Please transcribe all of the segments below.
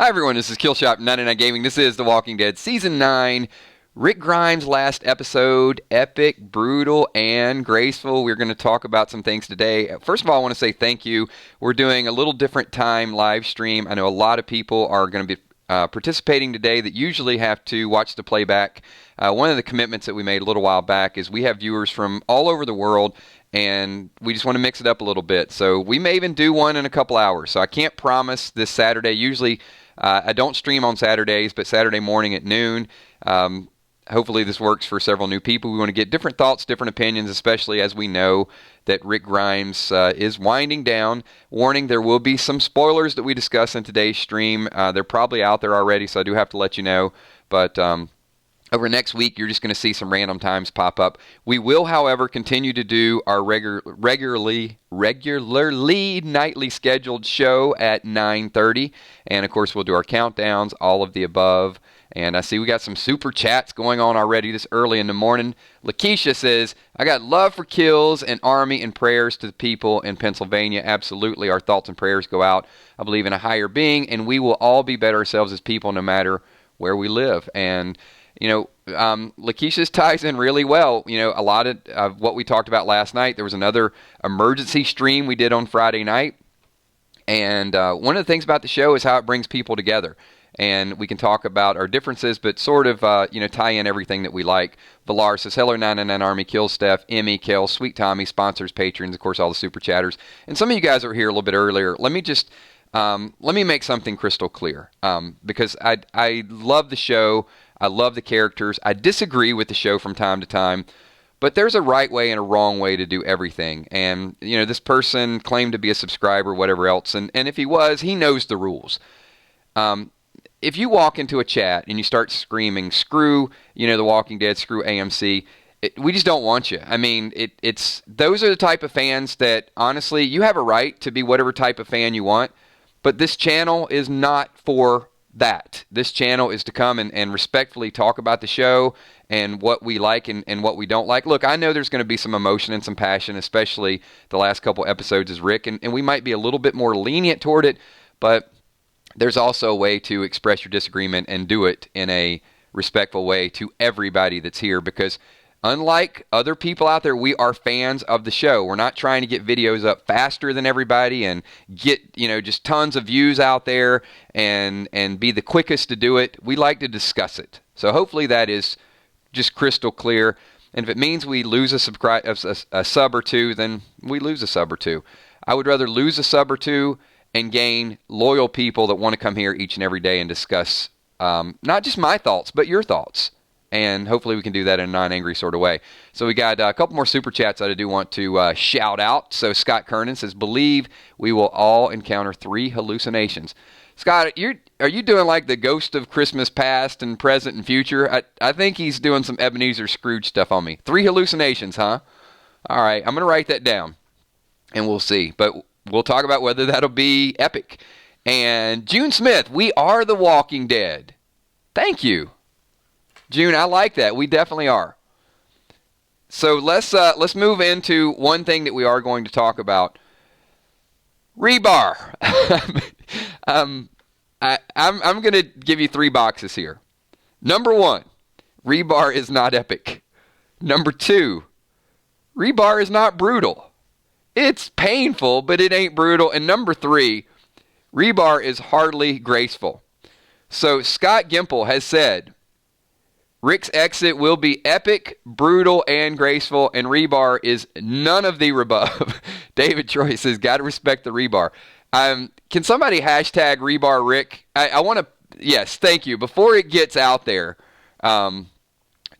Hi everyone, this is Killshot 99 Gaming. This is The Walking Dead Season 9. Rick Grimes' last episode, epic, brutal, and graceful. We're going to talk about some things today. First of all, I want to say thank you. We're doing a little different time live stream. I know a lot of people are going to be participating today that usually have to watch the playback. One of the commitments that we made a little while back is we have viewers from all over the world, and we just want to mix it up a little bit. So we may even do one in a couple hours. So I can't promise this Saturday. Usually I don't stream on Saturdays, but Saturday morning at noon. Hopefully this works for several new people. We want to get different thoughts, different opinions, especially as we know that Rick Grimes is winding down. Warning, there will be some spoilers that we discuss in today's stream. They're probably out there already, so I do have to let you know. But over next week, you're just going to see some random times pop up. We will, however, continue to do our regularly nightly scheduled show at 9:30. And, of course, we'll do our countdowns, all of the above. And I see we got some super chats going on already this early in the morning. Lakeisha says, I got love for Kills and Army and prayers to the people in Pennsylvania. Absolutely. Our thoughts and prayers go out. I believe in a higher being, and we will all be better ourselves as people no matter where we live. And, you know, Lakeisha's ties in really well. You know, a lot of what we talked about last night. There was another emergency stream we did on Friday night. And one of the things about the show is how it brings people together. And we can talk about our differences, but sort of, tie in everything that we like. Valar says, hello, 99 Army, Kills, Steph, Emmy, Kel, Sweet Tommy, sponsors, patrons, of course, all the super chatters. And some of you guys are here a little bit earlier. Let me just, let me make something crystal clear, because I love the show. I love the characters. I disagree with the show from time to time, but there's a right way and a wrong way to do everything. And, you know, this person claimed to be a subscriber, whatever else. And if he was, he knows the rules. If you walk into a chat and you start screaming, screw, The Walking Dead, screw AMC, we just don't want you. I mean, those are the type of fans that, honestly, you have a right to be whatever type of fan you want, but this channel is not for that. This channel is to come and respectfully talk about the show and what we like and what we don't like. Look, I know there's going to be some emotion and some passion, especially the last couple episodes as Rick, and we might be a little bit more lenient toward it, but there's also a way to express your disagreement and do it in a respectful way to everybody that's here, because unlike other people out there, we are fans of the show. We're not trying to get videos up faster than everybody and get, just tons of views out there and be the quickest to do it. We like to discuss it. So hopefully that is just crystal clear. And if it means we lose a sub or two, then we lose a sub or two. I would rather lose a sub or two and gain loyal people that want to come here each and every day and discuss not just my thoughts, but your thoughts. And hopefully we can do that in a non-angry sort of way. So we got a couple more super chats that I do want to shout out. So Scott Kernan says, believe we will all encounter 3 hallucinations. Scott, are you doing like the ghost of Christmas past and present and future? I think he's doing some Ebenezer Scrooge stuff on me. 3 hallucinations, huh? All right, I'm going to write that down, and we'll see. But we'll talk about whether that'll be epic. And June Smith, we are The Walking Dead. Thank you. June, I like that. We definitely are. So let's move into one thing that we are going to talk about. Rebar. I'm going to give you 3 boxes here. Number 1, Rebar is not epic. Number 2, Rebar is not brutal. It's painful, but it ain't brutal. And number 3, Rebar is hardly graceful. So Scott Gimple has said, Rick's exit will be epic, brutal, and graceful, and Rebar is none of the above. David Troy says, gotta respect the Rebar. Can somebody hashtag Rebar Rick? I want to, yes, thank you. Before it gets out there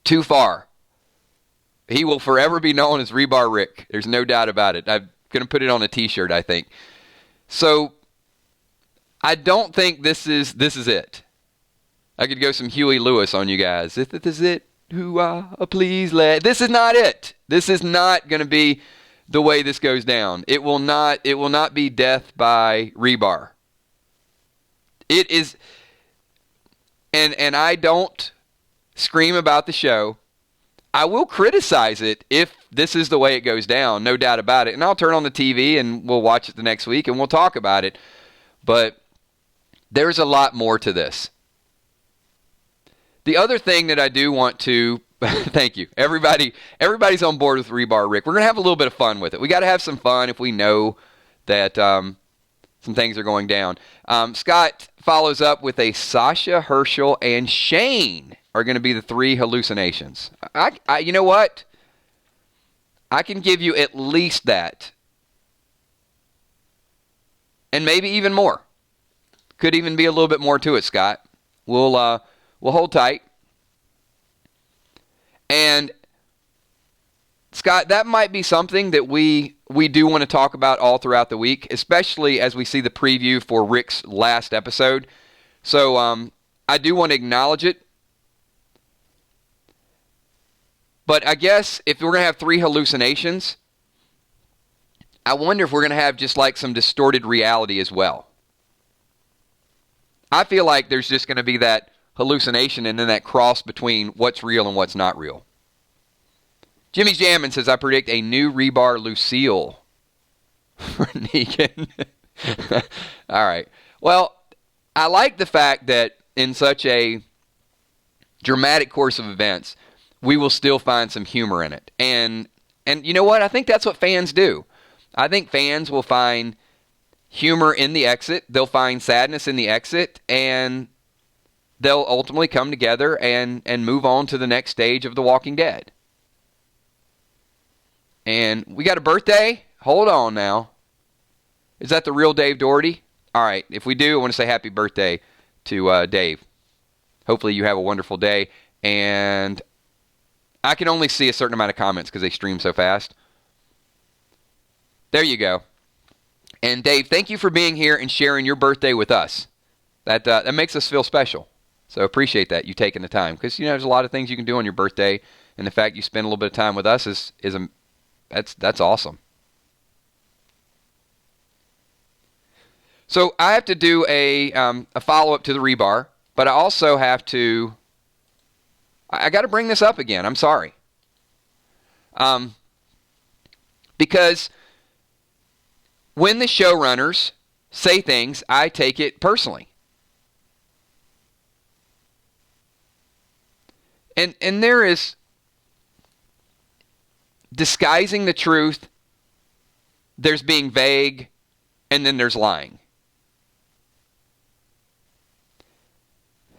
too far, he will forever be known as Rebar Rick. There's no doubt about it. I'm going to put it on a t-shirt, I think. So, I don't think this is it. I could go some Huey Lewis on you guys. If this is it, please let. This is not it. This is not going to be the way this goes down. It will not be death by Rebar. It is, and I don't scream about the show. I will criticize it if this is the way it goes down, no doubt about it. And I'll turn on the TV and we'll watch it the next week and we'll talk about it. But There's a lot more to this. The other thing that I do want to thank you. Everybody's on board with Rebar Rick. We're going to have a little bit of fun with it. We got to have some fun if we know that some things are going down. Scott follows up with a Sasha, Herschel, and Shane are going to be the 3 hallucinations. You know what? I can give you at least that. And maybe even more. Could even be a little bit more to it, Scott. We'll hold tight. And Scott, that might be something that we do want to talk about all throughout the week, especially as we see the preview for Rick's last episode. So I do want to acknowledge it. But I guess if we're going to have 3 hallucinations, I wonder if we're going to have just like some distorted reality as well. I feel like there's just going to be that hallucination and then that cross between what's real and what's not real. Jimmy Jammin says, I predict a new Rebar Lucille for Negan. All right. Well, I like the fact that in such a dramatic course of events, we will still find some humor in it. And you know what? I think that's what fans do. I think fans will find humor in the exit. They'll find sadness in the exit. And they'll ultimately come together and move on to the next stage of The Walking Dead. And we got a birthday? Hold on now. Is that the real Dave Doherty? All right. If we do, I want to say happy birthday to Dave. Hopefully you have a wonderful day. And I can only see a certain amount of comments because they stream so fast. There you go. And Dave, thank you for being here and sharing your birthday with us. That makes us feel special. So appreciate that, you taking the time. Because, there's a lot of things you can do on your birthday. And the fact you spend a little bit of time with us that's awesome. So I have to do a follow-up to the Rebar. But I also have to... I got to bring this up again. I'm sorry. Because when the showrunners say things, I take it personally. And there is disguising the truth, there's being vague, and then there's lying.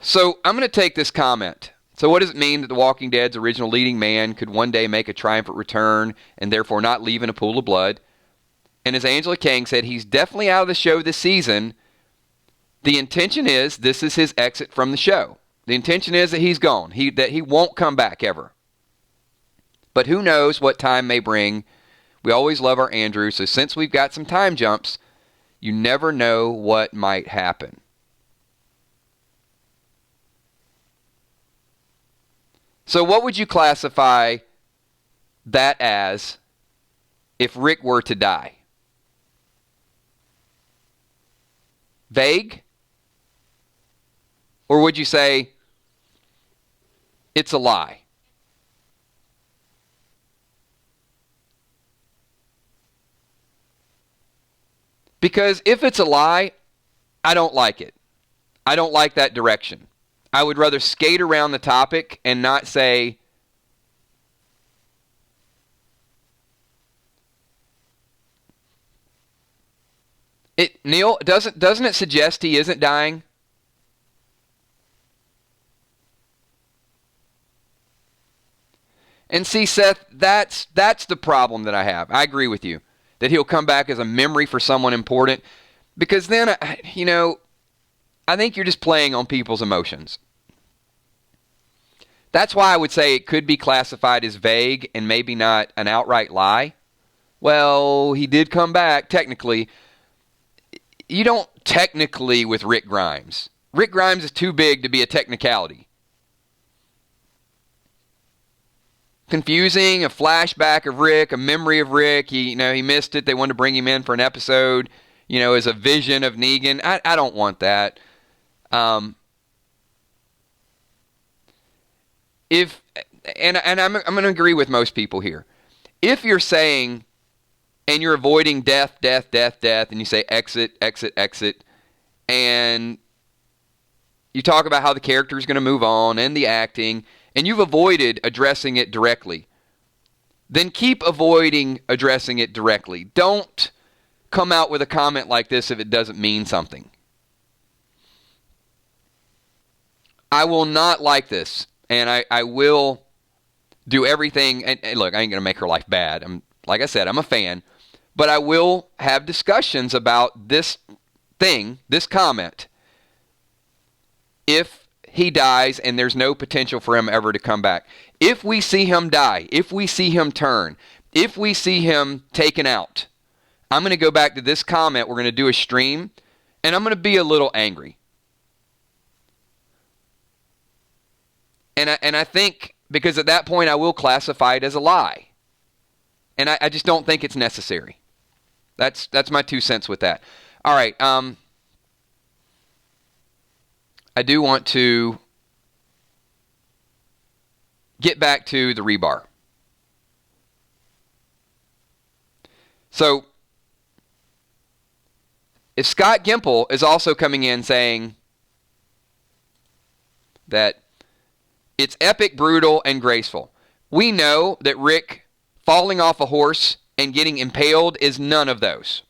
So I'm going to take this comment. So what does it mean that The Walking Dead's original leading man could one day make a triumphant return and therefore not leave in a pool of blood? And as Angela Kang said, he's definitely out of the show this season. The intention is this is his exit from the show. The intention is that he's gone, that he won't come back ever. But who knows what time may bring. We always love our Andrew, so since we've got some time jumps, you never know what might happen. So what would you classify that as if Rick were to die? Vague? Or would you say it's a lie? Because if it's a lie, I don't like it. I don't like that direction. I would rather skate around the topic and not say, Neil, doesn't it suggest he isn't dying? And see, Seth, that's the problem that I have. I agree with you that he'll come back as a memory for someone important, because then, I think you're just playing on people's emotions. That's why I would say it could be classified as vague and maybe not an outright lie. Well, he did come back, technically. You don't technically with Rick Grimes. Rick Grimes is too big to be a technicality. Confusing, a flashback of Rick, a memory of Rick. He missed it. They wanted to bring him in for an episode, as a vision of Negan. I don't want that. I'm going to agree with most people here. If you're saying, and you're avoiding death, and you say exit, exit, exit, and you talk about how the character is going to move on and the acting, and you've avoided addressing it directly, then keep avoiding addressing it directly. Don't come out with a comment like this if it doesn't mean something. I will not like this, and I will do everything. And look, I ain't going to make her life bad. Like I said, I'm a fan. But I will have discussions about this thing, this comment, if he dies and there's no potential for him ever to come back. If we see him die, if we see him turn, if we see him taken out, I'm going to go back to this comment. We're going to do a stream, and I'm going to be a little angry. And I think, because at that point I will classify it as a lie. And I just don't think it's necessary. That's my 2 cents with that. All right. I do want to get back to the rebar. So, if Scott Gimple is also coming in saying that it's epic, brutal, and graceful, we know that Rick falling off a horse and getting impaled is none of those.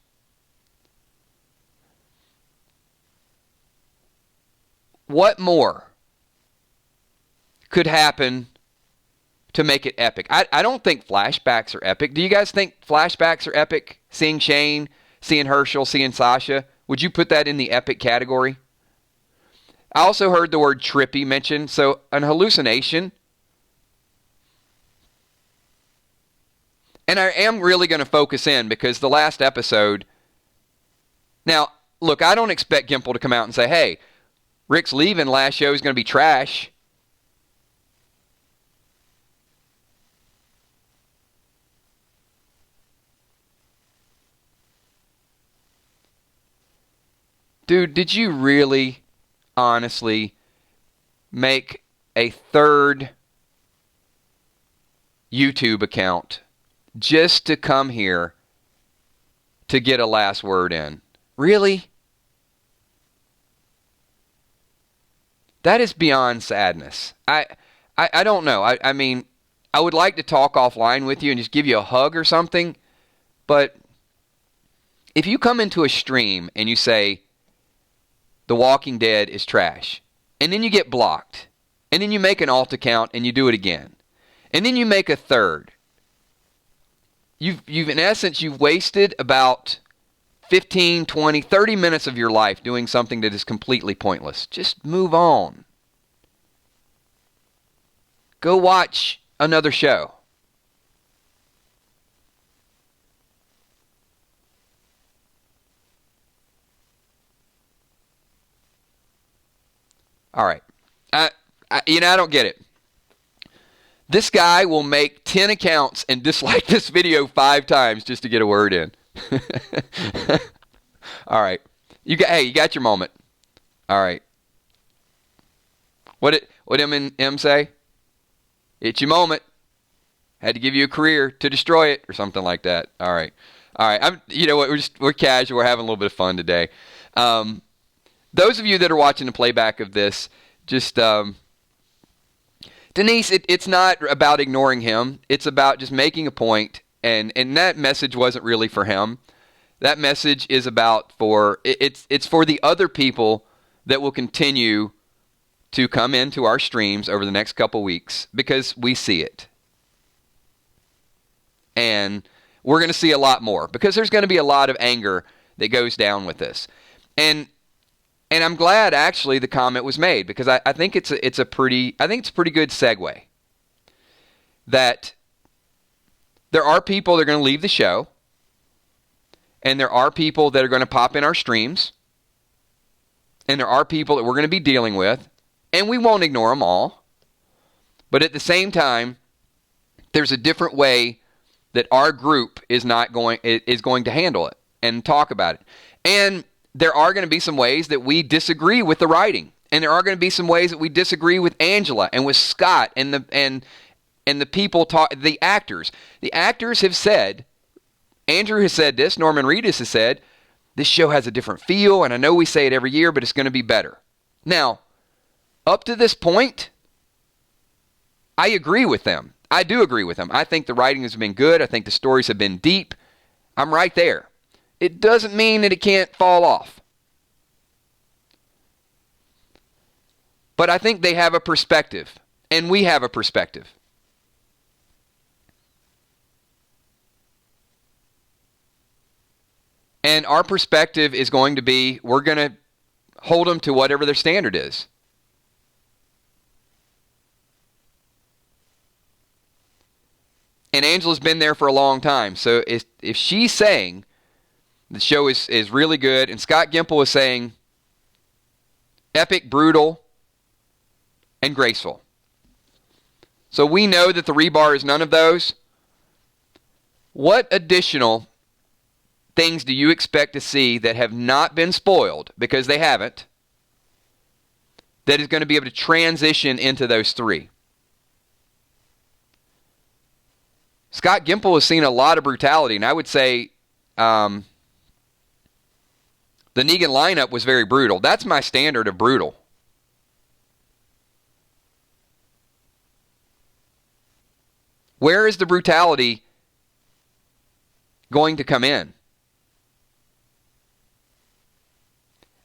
What more could happen to make it epic? I don't think flashbacks are epic. Do you guys think flashbacks are epic? Seeing Shane, seeing Herschel, seeing Sasha? Would you put that in the epic category? I also heard the word trippy mentioned. So an hallucination. And I am really going to focus in because the last episode... Now, look, I don't expect Gimple to come out and say, hey, Rick's leaving, last show is going to be trash. Dude, did you really, honestly, make a third YouTube account just to come here to get a last word in? Really? That is beyond sadness. I don't know. I mean, I would like to talk offline with you and just give you a hug or something, but if you come into a stream and you say, The Walking Dead is trash, and then you get blocked, and then you make an alt account and you do it again, and then you make a third, you've in essence, you've wasted about 15, 20, 30 minutes of your life doing something that is completely pointless. Just move on. Go watch another show. All right. I don't get it. This guy will make 10 accounts and dislike this video 5 times just to get a word in. All right. You got your moment. All right. What M say? It's your moment. Had to give you a career to destroy it or something like that. All right. You know what? We're casual. We're having a little bit of fun today. Those of you that are watching the playback of this, just Denise, it's not about ignoring him. It's about just making a point, and that message wasn't really for him. That message is about it's for the other people that will continue to come into our streams over the next couple weeks because we see it. And we're going to see a lot more because there's going to be a lot of anger that goes down with this. And I'm glad actually the comment was made because I think it's a pretty good segue that there are people that are going to leave the show, and there are people that are going to pop in our streams, and there are people that we're going to be dealing with, and we won't ignore them all. But at the same time, there's a different way that our group is going to handle it and talk about it. And there are going to be some ways that we disagree with the writing, and there are going to be some ways that we disagree with Angela and with Scott and the people the actors. The actors have said, Andrew has said this, Norman Reedus has said, this show has a different feel, and I know we say it every year, but it's going to be better. Now, Up to this point, I agree with them. I do agree with them. I think the writing has been good. I think the stories have been deep. I'm right there. It doesn't mean that it can't fall off. But I think they have a perspective, and we have a perspective. And our perspective is going to be, we're going to hold them to whatever their standard is. And Angela's been there for a long time. So if she's saying the show is really good, and Scott Gimple is saying epic, brutal, and graceful. So we know that the rebar is none of those. What additional things do you expect to see that have not been spoiled, because they haven't, that is going to be able to transition into those three? Scott Gimple has seen a lot of brutality, and I would say the Negan lineup was very brutal. That's my standard of brutal. Where is the brutality going to come in?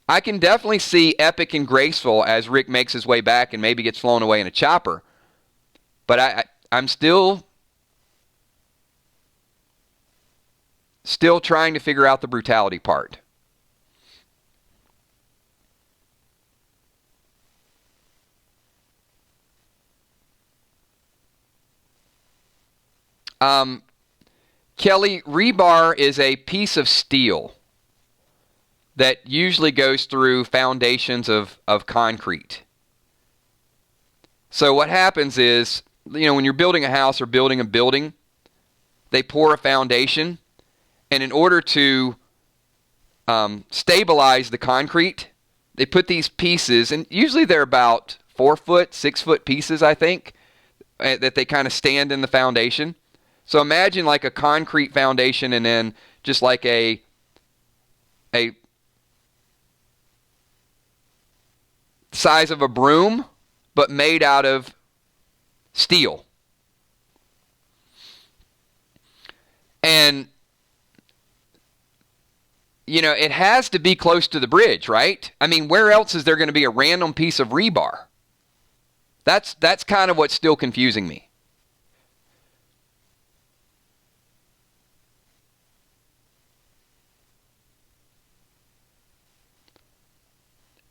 I can definitely see epic and graceful as Rick makes his way back and maybe gets flown away in a chopper. But I'm still trying to figure out the brutality part. Kelly, rebar is a piece of steel that usually goes through foundations of concrete. So what happens is, when you're building a house or building a building, they pour a foundation, and in order to stabilize the concrete, they put these pieces, and usually they're about 4 foot, 6 foot pieces, I think, that they kind of stand in the foundation. So imagine like a concrete foundation, and then just like a size of a broom, but made out of steel. And it has to be close to the bridge, right? I mean, where else is there going to be a random piece of rebar? That's kind of what's still confusing me.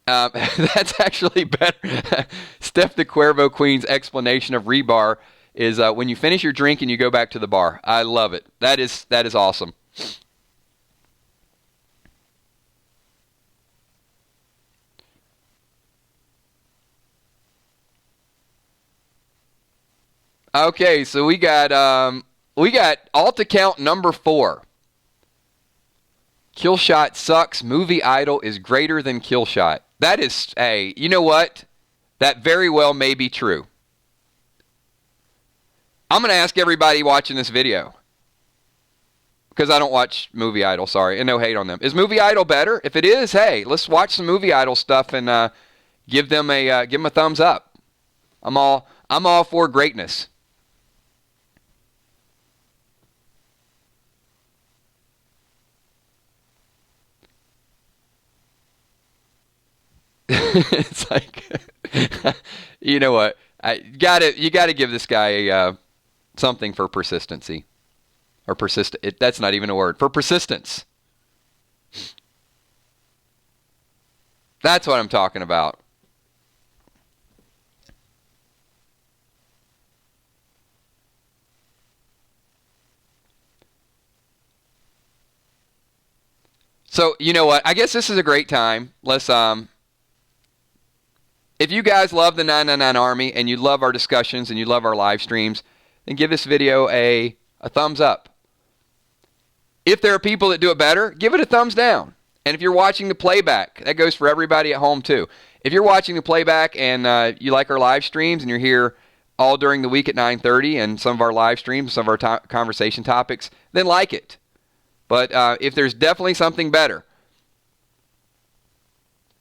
That's actually better. Steph the Cuervo Queen's explanation of rebar is when you finish your drink and you go back to the bar. I love it. That is awesome. Okay, so we got alt account number 4. Killshot sucks. Movie Idol is greater than Killshot. That is, hey, you know what? That very well may be true. I'm going to ask everybody watching this video, because I don't watch Movie Idol, sorry, and no hate on them. Is Movie Idol better? If it is, hey, let's watch some Movie Idol stuff and give them a thumbs up. I'm all for greatness. It's like, you know what? You gotta give this guy something for persistency, or persistent. That's not even a word, for persistence. That's what I'm talking about. So you know what? I guess this is a great time. Let's If you guys love the 999 Army and you love our discussions and you love our live streams, then give this video a thumbs up. If there are people that do it better, give it a thumbs down. And if you're watching the playback, that goes for everybody at home too. If you're watching the playback and you like our live streams and you're here all during the week at 9:30 and some of our live streams, some of our conversation topics, then like it. But if there's definitely something better,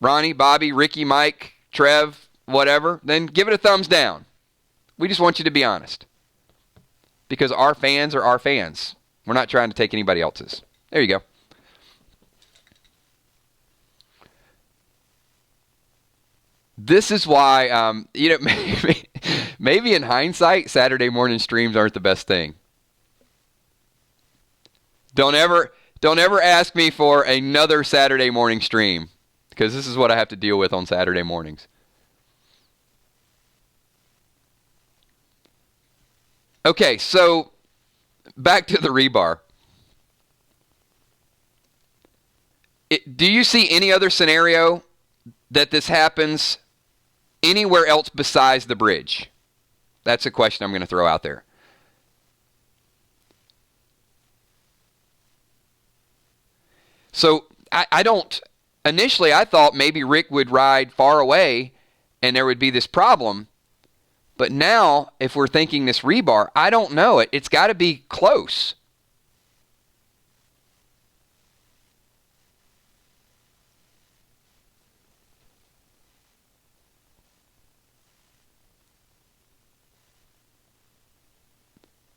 Ronnie, Bobby, Ricky, Mike, Trev, whatever, then give it a thumbs down. We just want you to be honest. Because our fans are our fans. We're not trying to take anybody else's. There you go. This is why, maybe in hindsight, Saturday morning streams aren't the best thing. Don't ever ask me for another Saturday morning stream, because this is what I have to deal with on Saturday mornings. Okay, so back to the rebar. Do you see any other scenario that this happens anywhere else besides the bridge? That's a question I'm going to throw out there. So I don't, initially I thought maybe Rick would ride far away and there would be this problem. But now, if we're thinking this rebar, I don't know it. It's got to be close.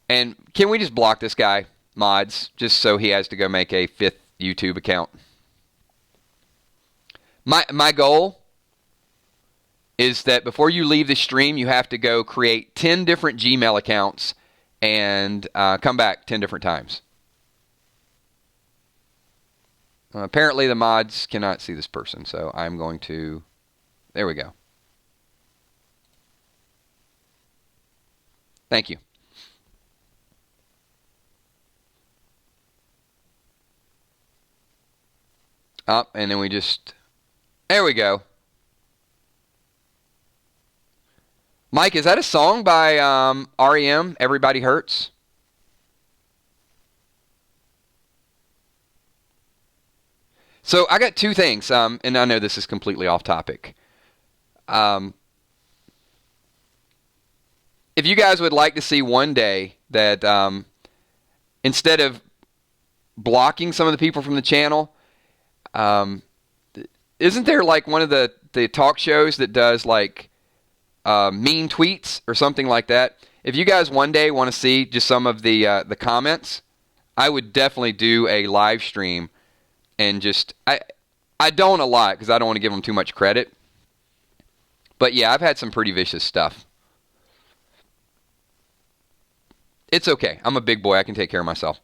And can we just block this guy, mods, just so he has to go make a 5th YouTube account? My goal is that before you leave the stream, you have to go create 10 different Gmail accounts and come back 10 different times. Apparently the mods cannot see this person, so I'm going to... There we go. Thank you. Up, and then we just... There we go. Mike, is that a song by REM, Everybody Hurts? So I got two things, and I know this is completely off topic. If you guys would like to see one day that instead of blocking some of the people from the channel, isn't there like one of the talk shows that does like mean tweets or something like that? If you guys one day want to see just some of the comments, I would definitely do a live stream and just I don't a lot because I don't want to give them too much credit. But yeah, I've had some pretty vicious stuff. It's okay. I'm a big boy. I can take care of myself.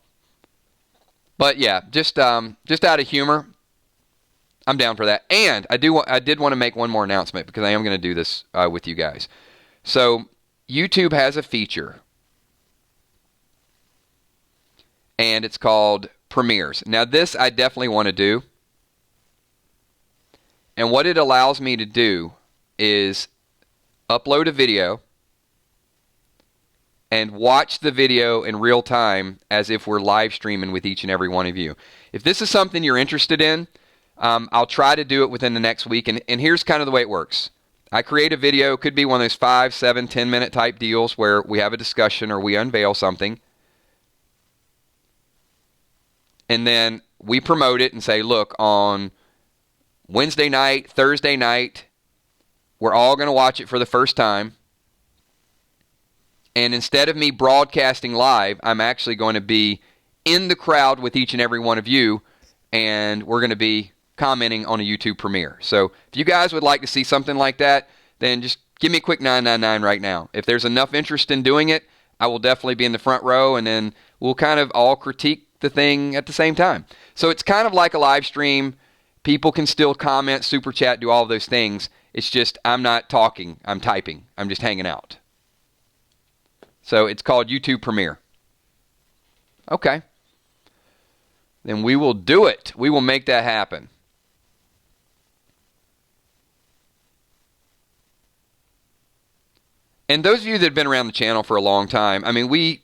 But yeah, just out of humor, I'm down for that. And I did want to make one more announcement because I am going to do this with you guys. So YouTube has a feature, and it's called Premieres. Now this I definitely want to do. And what it allows me to do is upload a video and watch the video in real time as if we're live streaming with each and every one of you. If this is something you're interested in, I'll try to do it within the next week. And here's kind of the way it works. I create a video. Could be one of those 5, 7, 10-minute type deals where we have a discussion or we unveil something. And then we promote it and say, look, on Wednesday night, Thursday night, we're all going to watch it for the first time. And instead of me broadcasting live, I'm actually going to be in the crowd with each and every one of you, and we're going to be commenting on a YouTube premiere. So if you guys would like to see something like that, then just give me a quick 999 right now. If there's enough interest in doing it, I will definitely be in the front row, and then we'll kind of all critique the thing at the same time. So it's kind of like a live stream. People can still comment, super chat, do all of those things. It's just I'm not talking, I'm typing, I'm just hanging out. So it's called YouTube Premiere. Okay. Then we will do it. We will make that happen. And those of you that have been around the channel for a long time, I mean, we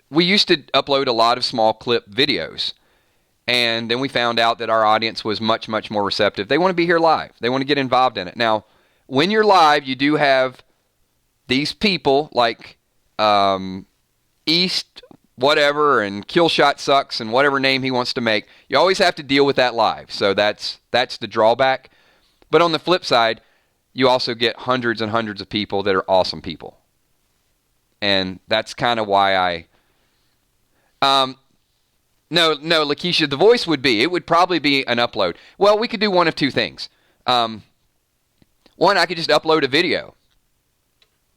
used to upload a lot of small clip videos. And then we found out that our audience was much, much more receptive. They want to be here live. They want to get involved in it. Now, when you're live, you do have these people like East whatever and Killshot Sucks and whatever name he wants to make. You always have to deal with that live. So that's the drawback. But on the flip side, you also get hundreds and hundreds of people that are awesome people. And that's kind of why no, Lakeisha, the voice it would probably be an upload. Well, we could do one of two things. One, I could just upload a video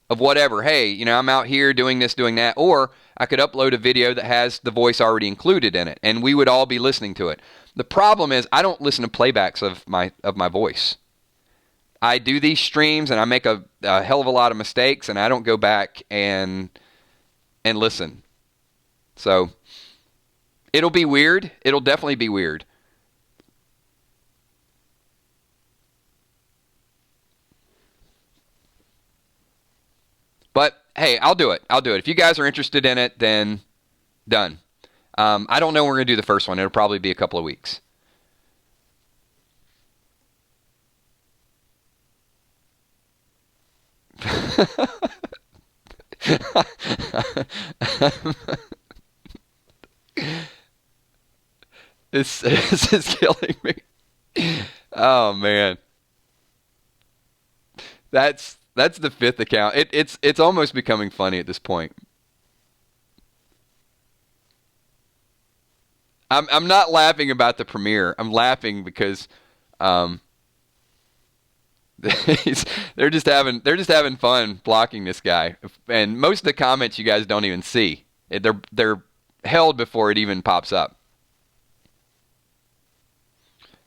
of whatever. Hey, I'm out here doing this, doing that. Or I could upload a video that has the voice already included in it, and we would all be listening to it. The problem is I don't listen to playbacks of my voice. I do these streams, and I make a hell of a lot of mistakes, and I don't go back and listen. So it'll be weird. It'll definitely be weird. But hey, I'll do it. If you guys are interested in it, then done. I don't know when we're going to do the first one. It'll probably be a couple of weeks. This is killing me. Oh man, that's the fifth account. It's almost becoming funny at this point. I'm not laughing about the premiere. I'm laughing because they're just having fun blocking this guy, and most of the comments you guys don't even see. They're held before it even pops up.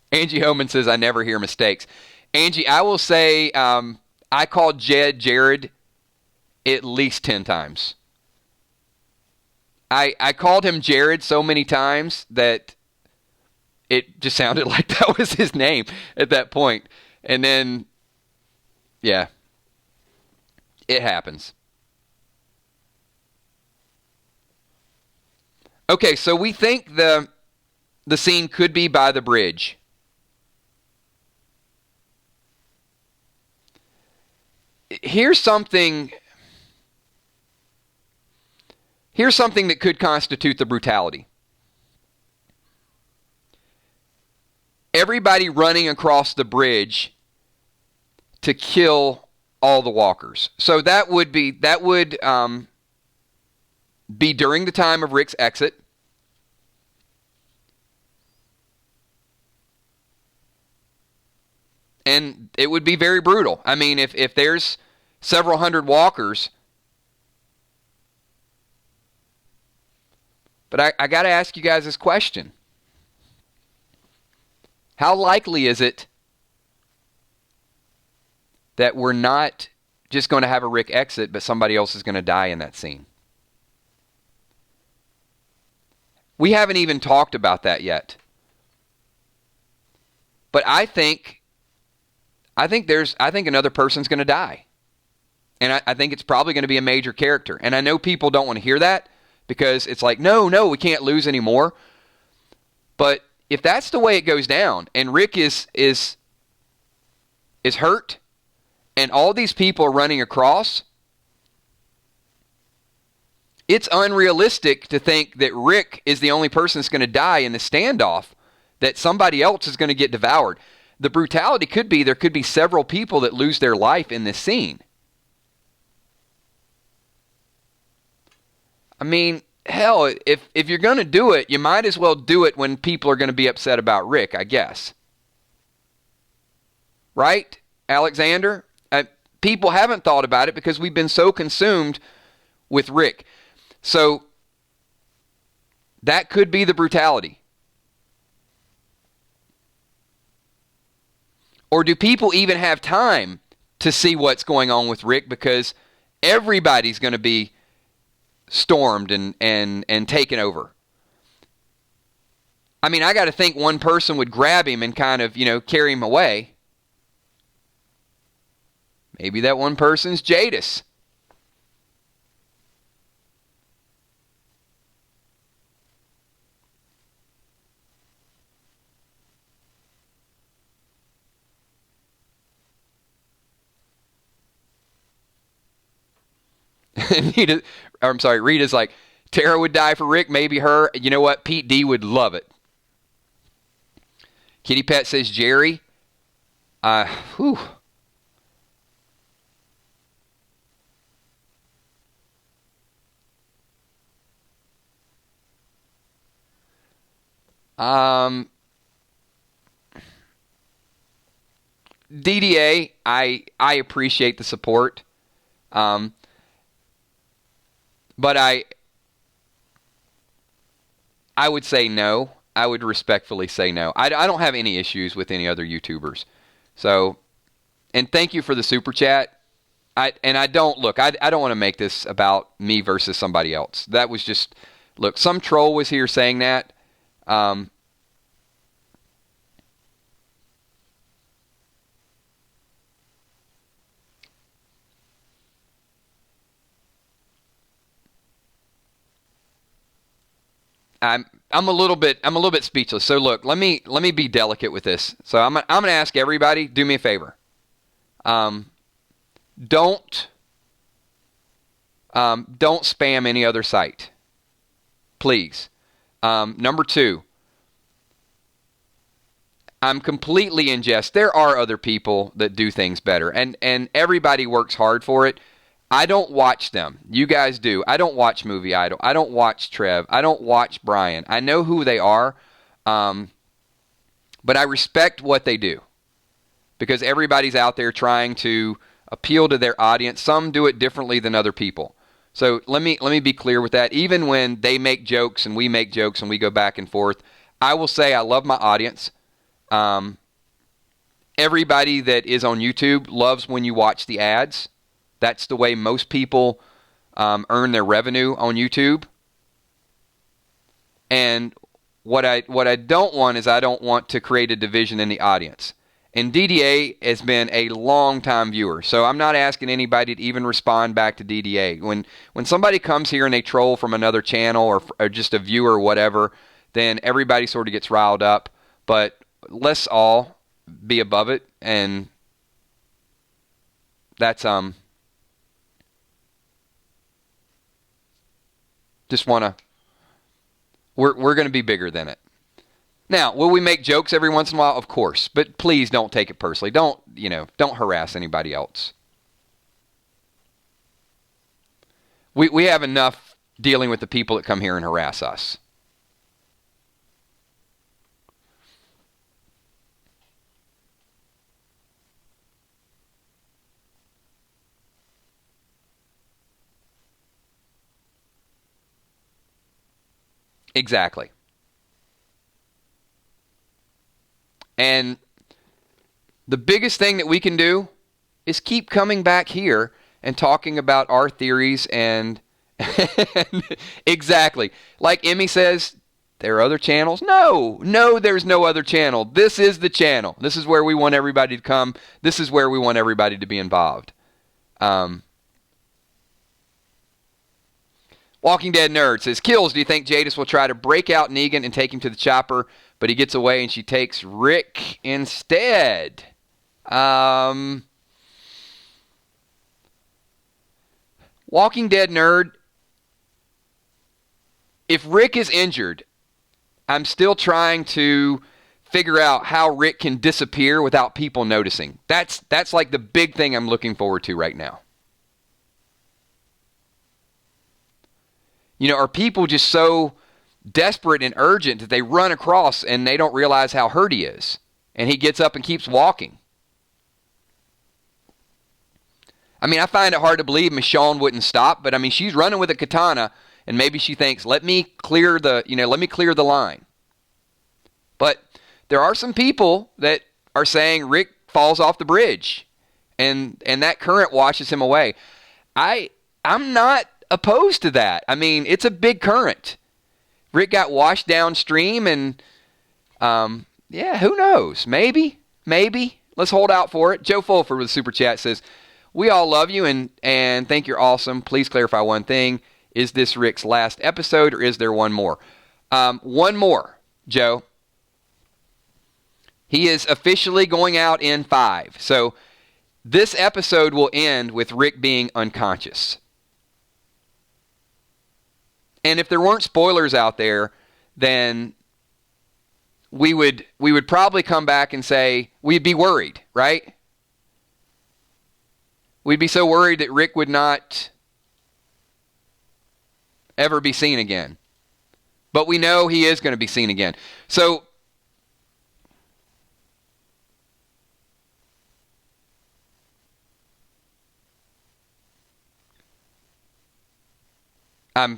Angie Homan says, I never hear mistakes. Angie, I will say I called Jared at least 10 times. I called him Jared so many times that it just sounded like that was his name at that point. And then, yeah, it happens. Okay, so we think the scene could be by the bridge. Here's something that could constitute the brutality. Everybody running across the bridge to kill all the walkers. So that would be during the time of Rick's exit. And it would be very brutal. I mean, if there's several hundred walkers. But I got to ask you guys this question. How likely is it that we're not just going to have a Rick exit, but somebody else is going to die in that scene? We haven't even talked about that yet. But I think another person's going to die. And I think it's probably going to be a major character. And I know people don't want to hear that because it's like, no, we can't lose anymore. But if that's the way it goes down and Rick is hurt and all these people are running across, it's unrealistic to think that Rick is the only person that's going to die in the standoff, that somebody else is going to get devoured. The brutality could be there could be several people that lose their life in this scene. I mean, hell, if you're going to do it, you might as well do it when people are going to be upset about Rick, I guess. Right, Alexander? People haven't thought about it because we've been so consumed with Rick. So that could be the brutality. Or do people even have time to see what's going on with Rick because everybody's going to be stormed and taken over? I mean, I got to think one person would grab him and kind of, carry him away. Maybe that one person's Jadis. Rita's like, Tara would die for Rick, maybe her. You know what? Pete D would love it. Kitty Pet says Jerry. DDA, I appreciate the support, but I would say no. I would respectfully say no. I don't have any issues with any other YouTubers. So, and thank you for the super chat. I don't want to make this about me versus somebody else. That was just, look, some troll was here saying that. I'm a little bit speechless. So look, let me be delicate with this. So I'm gonna ask everybody, do me a favor. Don't spam any other site, please. Number 2, I'm completely in jest. There are other people that do things better, and everybody works hard for it. I don't watch them. You guys do. I don't watch Movie Idol. I don't watch Trev. I don't watch Brian. I know who they are, but I respect what they do because everybody's out there trying to appeal to their audience. Some do it differently than other people. So let me be clear with that. Even when they make jokes and we make jokes and we go back and forth, I will say I love my audience. Everybody that is on YouTube loves when you watch the ads. That's the way most people earn their revenue on YouTube. And what I don't want is I don't want to create a division in the audience. And DDA has been a long-time viewer, so I'm not asking anybody to even respond back to DDA. When somebody comes here and they troll from another channel or just a viewer or whatever, then everybody sort of gets riled up. But let's all be above it, and that's just want to, we're going to be bigger than it. Now, will we make jokes every once in a while? Of course. But please don't take it personally. Don't harass anybody else. We have enough dealing with the people that come here and harass us. Exactly. And the biggest thing that we can do is keep coming back here and talking about our theories and exactly. Like Emmy says, there are other channels. No, there's no other channel. This is the channel. This is where we want everybody to come. This is where we want everybody to be involved. Walking Dead Nerd says, Kills, do you think Jadis will try to break out Negan and take him to the chopper, but he gets away and she takes Rick instead? Walking Dead Nerd, if Rick is injured, I'm still trying to figure out how Rick can disappear without people noticing. That's like the big thing I'm looking forward to right now. You know, are people just so desperate and urgent that they run across and they don't realize how hurt he is? And he gets up and keeps walking. I mean, I find it hard to believe Michonne wouldn't stop, but I mean, she's running with a katana, and maybe she thinks, let me clear the line. But there are some people that are saying Rick falls off the bridge, and that current washes him away. I'm not opposed to that. I mean, it's a big current. Rick got washed downstream, and who knows? Maybe. Let's hold out for it. Joe Fulford with a super chat says, we all love you and think you're awesome. Please clarify one thing. Is this Rick's last episode, or is there one more? One more, Joe. He is officially going out in 5. So this episode will end with Rick being unconscious. And if there weren't spoilers out there, then we would probably come back and say we'd be worried, right? We'd be so worried that Rick would not ever be seen again. But we know he is going to be seen again. So we're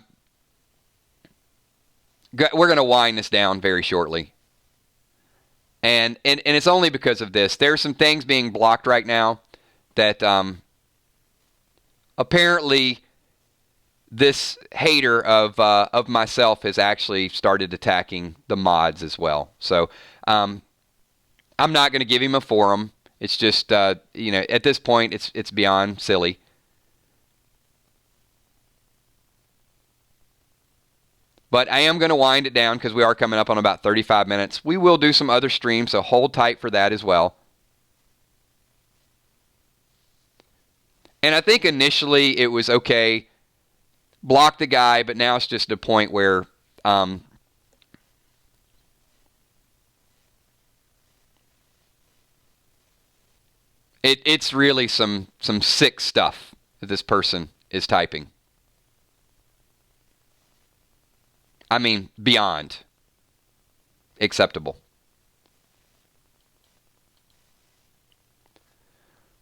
going to wind this down very shortly. And it's only because of this. There's some things being blocked right now that apparently this hater of myself has actually started attacking the mods as well. So I'm not going to give him a forum. It's just at this point it's beyond silly. But I am going to wind it down because we are coming up on about 35 minutes. We will do some other streams, so hold tight for that as well. And I think initially it was okay, block the guy, but now it's just a point where it's really some sick stuff that this person is typing. I mean, beyond acceptable.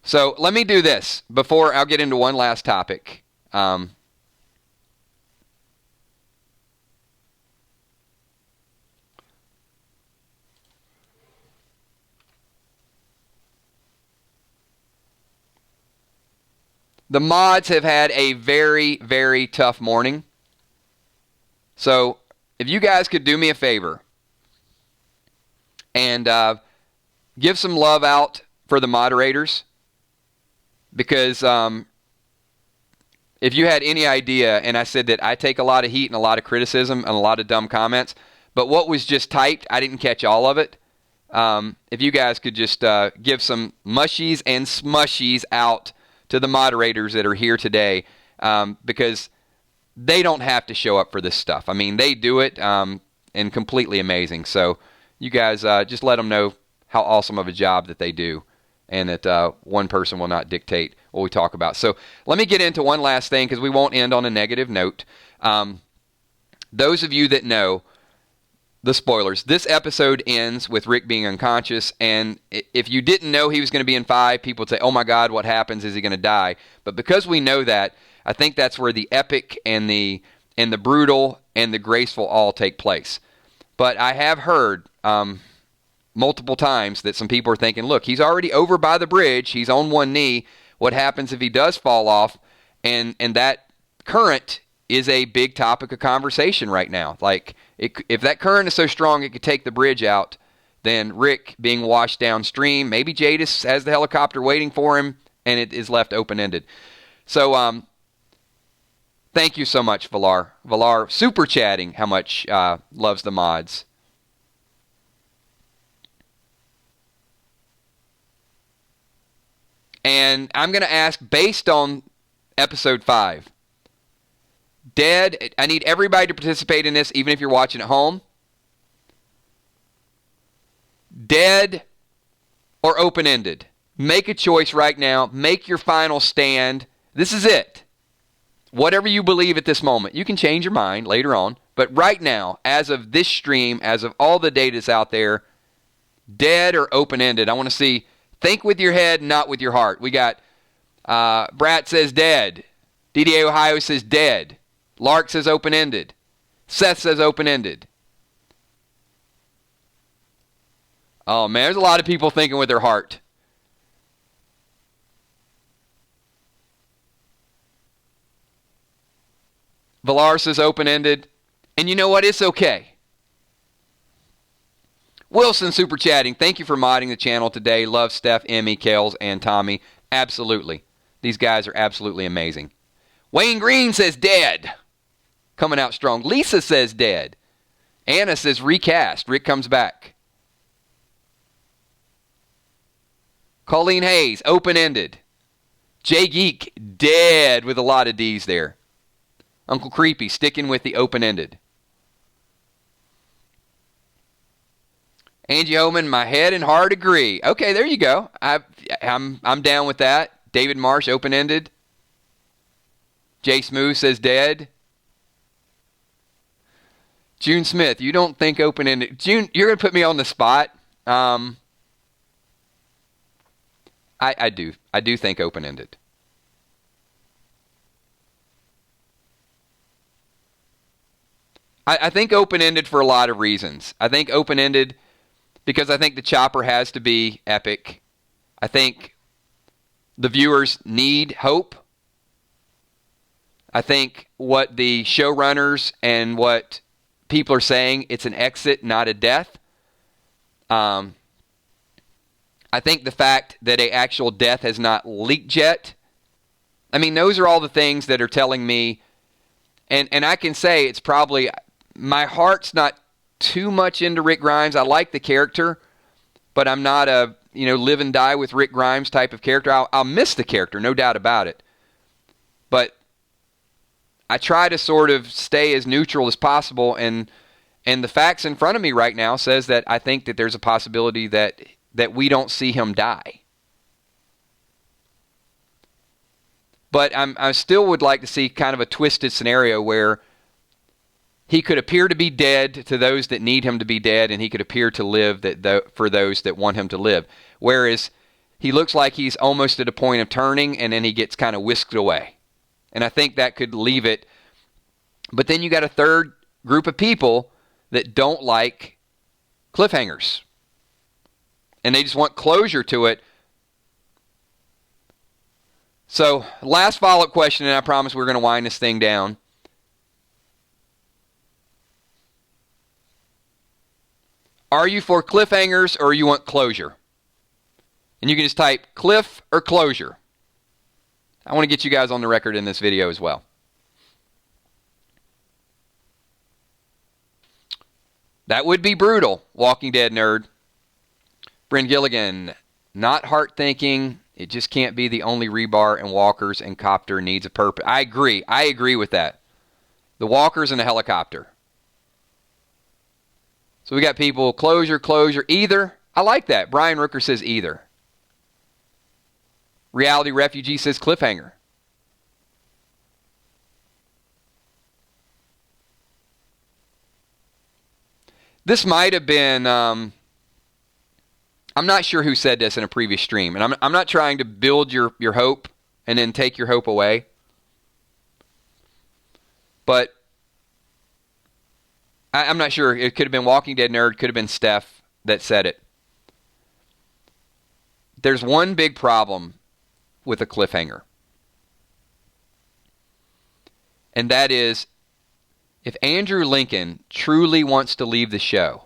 So let me do this before I'll get into one last topic. The mods have had a very, very tough morning. So if you guys could do me a favor and give some love out for the moderators, because if you had any idea, and I said that I take a lot of heat and a lot of criticism and a lot of dumb comments, but what was just typed, I didn't catch all of it. If you guys could just give some mushies and smushies out to the moderators that are here today, because they don't have to show up for this stuff. I mean, they do it, and completely amazing. So you guys just let them know how awesome of a job that they do, and that one person will not dictate what we talk about. So let me get into one last thing, because we won't end on a negative note. Those of you that know the spoilers, this episode ends with Rick being unconscious, and if you didn't know he was going to be in 5, people would say, oh my God, what happens? Is he going to die? But because we know that, I think that's where the epic and the brutal and the graceful all take place. But I have heard multiple times that some people are thinking, look, he's already over by the bridge. He's on one knee. What happens if he does fall off? And that current is a big topic of conversation right now. Like, if that current is so strong it could take the bridge out, then Rick being washed downstream, maybe Jadis has the helicopter waiting for him, and it is left open-ended. So, thank you so much, Valar. Valar super chatting how much loves the mods. And I'm going to ask, based on episode 5, Dead, I need everybody to participate in this, even if you're watching at home. Dead or open-ended? Make a choice right now. Make your final stand. This is it. Whatever you believe at this moment. You can change your mind later on. But right now, as of this stream, as of all the data that's out there, dead or open-ended? I want to see, think with your head, not with your heart. We got Brat says dead. DDA Ohio says dead. Lark says open-ended. Seth says open-ended. Oh, man, there's a lot of people thinking with their heart. Valar says open-ended. And you know what? It's okay. Wilson super chatting. Thank you for modding the channel today. Love Steph, Emmy, Kels, and Tommy. Absolutely. These guys are absolutely amazing. Wayne Green says dead. Coming out strong. Lisa says dead. Anna says recast. Rick comes back. Colleen Hayes, open-ended. Jay Geek, dead with a lot of D's there. Uncle Creepy, sticking with the open-ended. Angie Homan, my head and heart agree. Okay, there you go. I'm down with that. David Marsh, open-ended. Jay Smooth says dead. June Smith, you don't think open-ended. June, you're going to put me on the spot. I do. I do think open-ended. I think open-ended for a lot of reasons. I think open-ended because I think the chopper has to be epic. I think the viewers need hope. I think what the showrunners and what people are saying, it's an exit, not a death. I think the fact that an actual death has not leaked yet. I mean, those are all the things that are telling me, and I can say it's probably, my heart's not too much into Rick Grimes. I like the character, but I'm not a, live and die with Rick Grimes type of character. I'll miss the character, no doubt about it. But I try to sort of stay as neutral as possible, and the facts in front of me right now says that I think that there's a possibility that we don't see him die. But I still would like to see kind of a twisted scenario where he could appear to be dead to those that need him to be dead, and he could appear to live for those that want him to live. Whereas he looks like he's almost at a point of turning, and then he gets kind of whisked away. And I think that could leave it. But then you got a third group of people that don't like cliffhangers. And they just want closure to it. So, last follow-up question, and I promise we're going to wind this thing down. Are you for cliffhangers or you want closure? And you can just type cliff or closure. I want to get you guys on the record in this video as well. That would be brutal, Walking Dead nerd. Bryn Gilligan, not heart thinking. It just can't be the only rebar and walkers and copter needs a purpose. I agree. I agree with that. The walkers and the helicopter. So we got people, closure, either. I like that. Brian Rooker says either. Reality Refugee says cliffhanger. This might have been, I'm not sure who said this in a previous stream, and I'm not trying to build your hope and then take your hope away. But I'm not sure. It could have been Walking Dead Nerd, could have been Steph that said it. There's one big problem with a cliffhanger. And that is, if Andrew Lincoln truly wants to leave the show,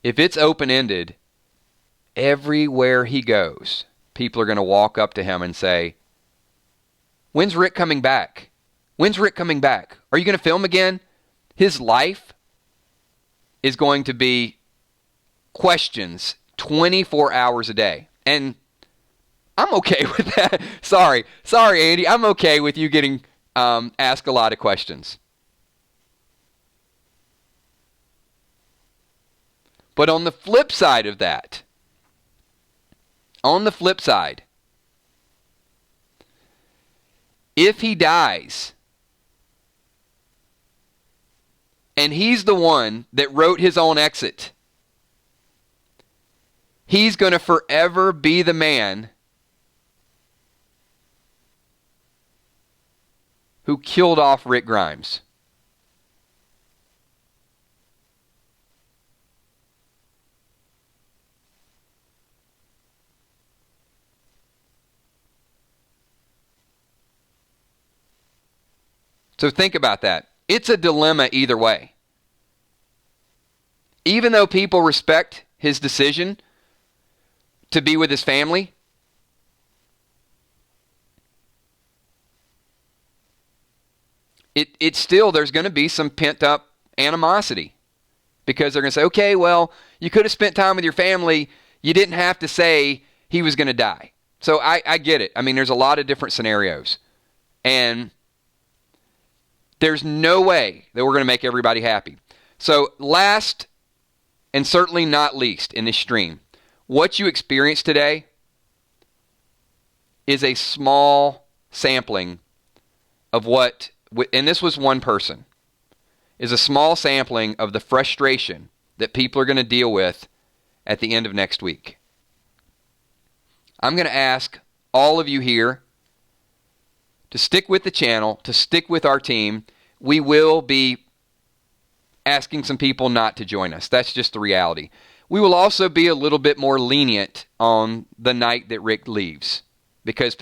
if it's open-ended, everywhere he goes, people are going to walk up to him and say, when's Rick coming back? When's Rick coming back? Are you going to film again? His life is going to be questions 24 hours a day. And I'm okay with that. Sorry, Andy. I'm okay with you getting asked a lot of questions. But on the flip side of that, if he dies, and he's the one that wrote his own exit, he's going to forever be the man who killed off Rick Grimes. So think about that. It's a dilemma either way. Even though people respect his decision to be with his family, it's still, there's going to be some pent-up animosity. Because they're going to say, okay, well, you could have spent time with your family. You didn't have to say he was going to die. So I get it. I mean, there's a lot of different scenarios. And there's no way that we're going to make everybody happy. So last, and certainly not least in this stream, what you experienced today is a small sampling of what, and this was one person, is a small sampling of the frustration that people are going to deal with at the end of next week. I'm going to ask all of you here to stick with the channel, to stick with our team. We will be asking some people not to join us. That's just the reality. We will also be a little bit more lenient on the night that Rick leaves, because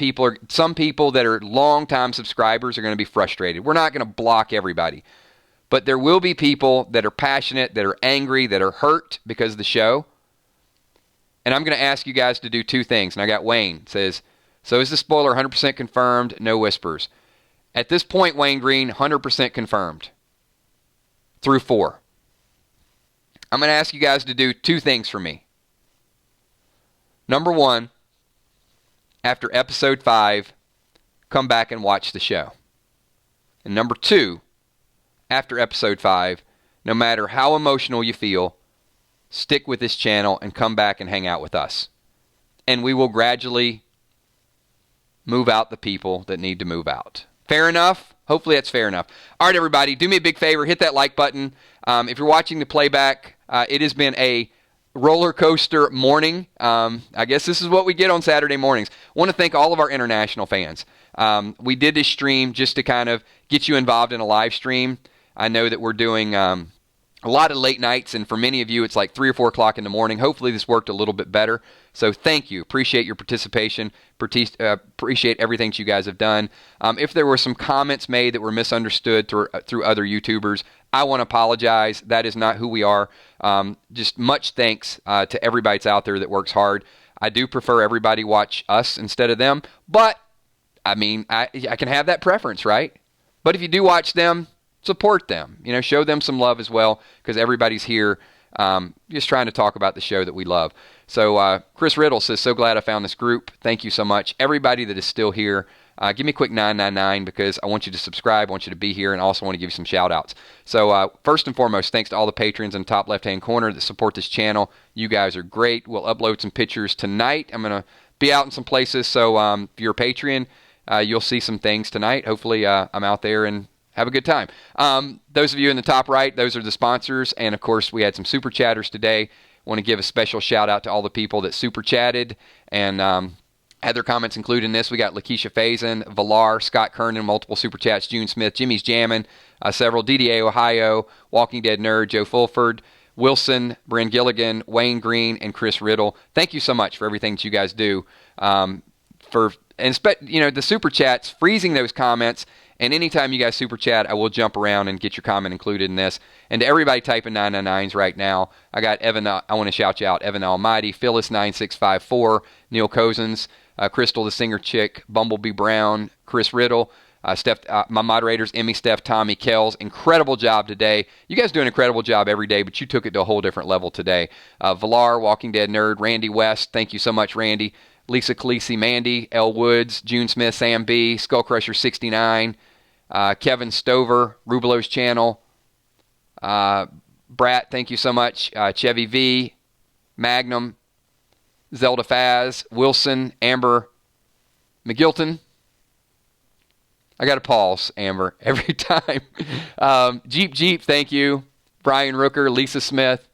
some people that are longtime subscribers are going to be frustrated. We're not going to block everybody, but there will be people that are passionate, that are angry, that are hurt because of the show. And I'm going to ask you guys to do two things. And I got Wayne says, so is the spoiler 100% confirmed? No whispers. At this point, Wayne Green, 100% confirmed through 4. I'm going to ask you guys to do two things for me. Number 1, after episode 5, come back and watch the show. And number 2, after episode 5, no matter how emotional you feel, stick with this channel and come back and hang out with us. And we will gradually move out the people that need to move out. Fair enough? Hopefully that's fair enough. All right, everybody, do me a big favor. Hit that like button. If you're watching the playback, it has been a roller coaster morning. I guess this is what we get on Saturday mornings. I want to thank all of our international fans. We did this stream just to kind of get you involved in a live stream. I know that we're doing a lot of late nights, and for many of you, it's like 3 or 4 o'clock in the morning. Hopefully this worked a little bit better. So thank you. Appreciate your participation. Appreciate everything that you guys have done. If there were some comments made that were misunderstood through other YouTubers, I want to apologize. That is not who we are. Just much thanks to everybody that's out there that works hard. I do prefer everybody watch us instead of them, but I mean, I can have that preference, right? But if you do watch them, support them. Show them some love as well, because everybody's here just trying to talk about the show that we love. So Chris Riddle says, so glad I found this group. Thank you so much. Everybody that is still here, give me a quick 999, because I want you to subscribe, I want you to be here, and also want to give you some shout outs. So first and foremost, thanks to all the patrons in the top left-hand corner that support this channel. You guys are great. We'll upload some pictures tonight. I'm going to be out in some places, so if you're a Patreon, you'll see some things tonight. Hopefully I'm out there and have a good time. Those of you in the top right, those are the sponsors. And, of course, we had some super chatters today. Want to give a special shout-out to all the people that super chatted and had their comments included in this. We got Lakeisha Faison, Valar, Scott Kernan, multiple super chats, June Smith, Jimmy's Jammin', several, DDA Ohio, Walking Dead Nerd, Joe Fulford, Wilson, Bryn Gilligan, Wayne Green, and Chris Riddle. Thank you so much for everything that you guys do. The super chats, freezing those comments. And anytime you guys super chat, I will jump around and get your comment included in this. And to everybody typing 999s right now, I got Evan, I want to shout you out, Evan Almighty, Phyllis9654, Neil Cozens, Crystal the Singer Chick, Bumblebee Brown, Chris Riddle, Steph, my moderators, Emmy, Steph, Tommy, Kells. Incredible job today. You guys do an incredible job every day, but you took it to a whole different level today. Valar, Walking Dead Nerd, Randy West, thank you so much, Randy. Lisa Khaleesi, Mandy, L. Woods, June Smith, Sam B, Skullcrusher69, Kevin Stover, Rubelo's channel, Brat, thank you so much, Chevy V, Magnum, Zelda Faz, Wilson, Amber, McGilton. I got to pause, Amber, every time. Jeep, thank you. Brian Rooker, Lisa Smith.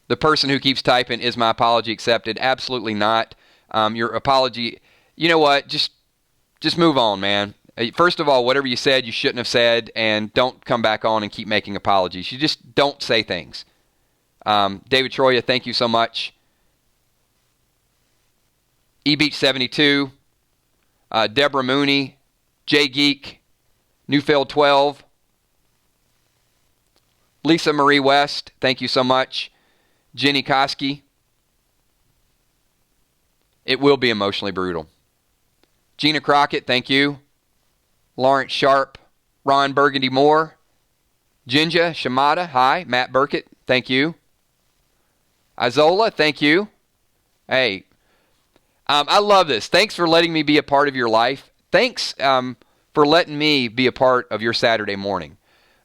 The person who keeps typing, is my apology accepted? Absolutely not. Your apology, you know what? Just move on, man. First of all, whatever you said, you shouldn't have said, and don't come back on and keep making apologies. You just don't say things. David Troya, thank you so much. eBeach72, Deborah Mooney, J Geek, Newfield 12, Lisa Marie West, thank you so much. Jenny Koski. It will be emotionally brutal. Gina Crockett, thank you. Lawrence Sharp, Ron Burgundy Moore, Jinja Shimada, hi. Matt Burkett, thank you. Izola, thank you. Hey, I love this. Thanks for letting me be a part of your life. Thanks for letting me be a part of your Saturday morning.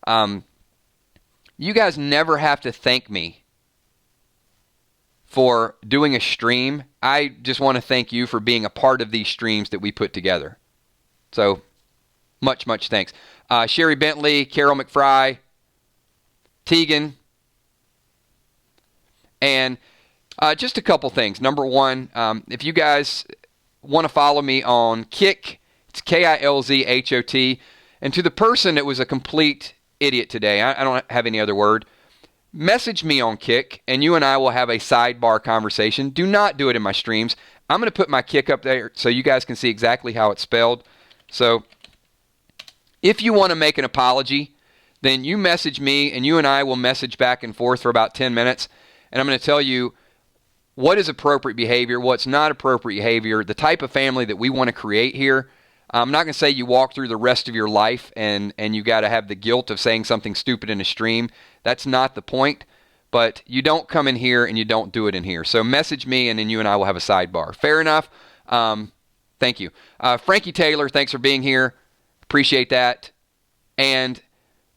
You guys never have to thank me for doing a stream. I just want to thank you for being a part of these streams that we put together. So much, much thanks. Sherry Bentley, Carol McFry, Tegan, and just a couple things. Number one, if you guys want to follow me on Kick, it's KILZHOT. And to the person that was a complete idiot today, I don't have any other word, message me on Kick, and you and I will have a sidebar conversation. Do not do it in my streams. I'm going to put my Kick up there so you guys can see exactly how it's spelled. So if you want to make an apology, then you message me, and you and I will message back and forth for about 10 minutes. And I'm going to tell you what is appropriate behavior, what's not appropriate behavior, the type of family that we want to create here. I'm not going to say you walk through the rest of your life and you got to have the guilt of saying something stupid in a stream. That's not the point. But you don't come in here and you don't do it in here. So message me, and then you and I will have a sidebar. Fair enough? Thank you. Frankie Taylor, thanks for being here. Appreciate that. And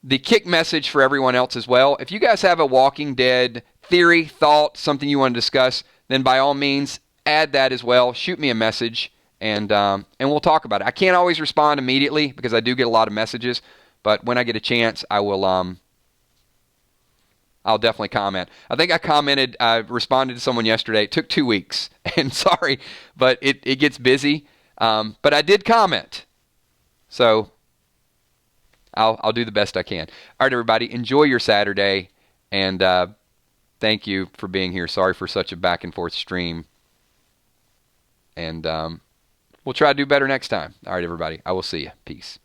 the Kick message for everyone else as well. If you guys have a Walking Dead theory, thought, something you want to discuss, then by all means, add that as well. Shoot me a message, and we'll talk about it. I can't always respond immediately because I do get a lot of messages, but when I get a chance, I will. I'll definitely comment. I think I responded to someone yesterday. It took 2 weeks, and sorry, but it gets busy. But I did comment, so I'll do the best I can. All right, everybody, enjoy your Saturday, and thank you for being here. Sorry for such a back and forth stream, and we'll try to do better next time. All right, everybody, I will see you. Peace.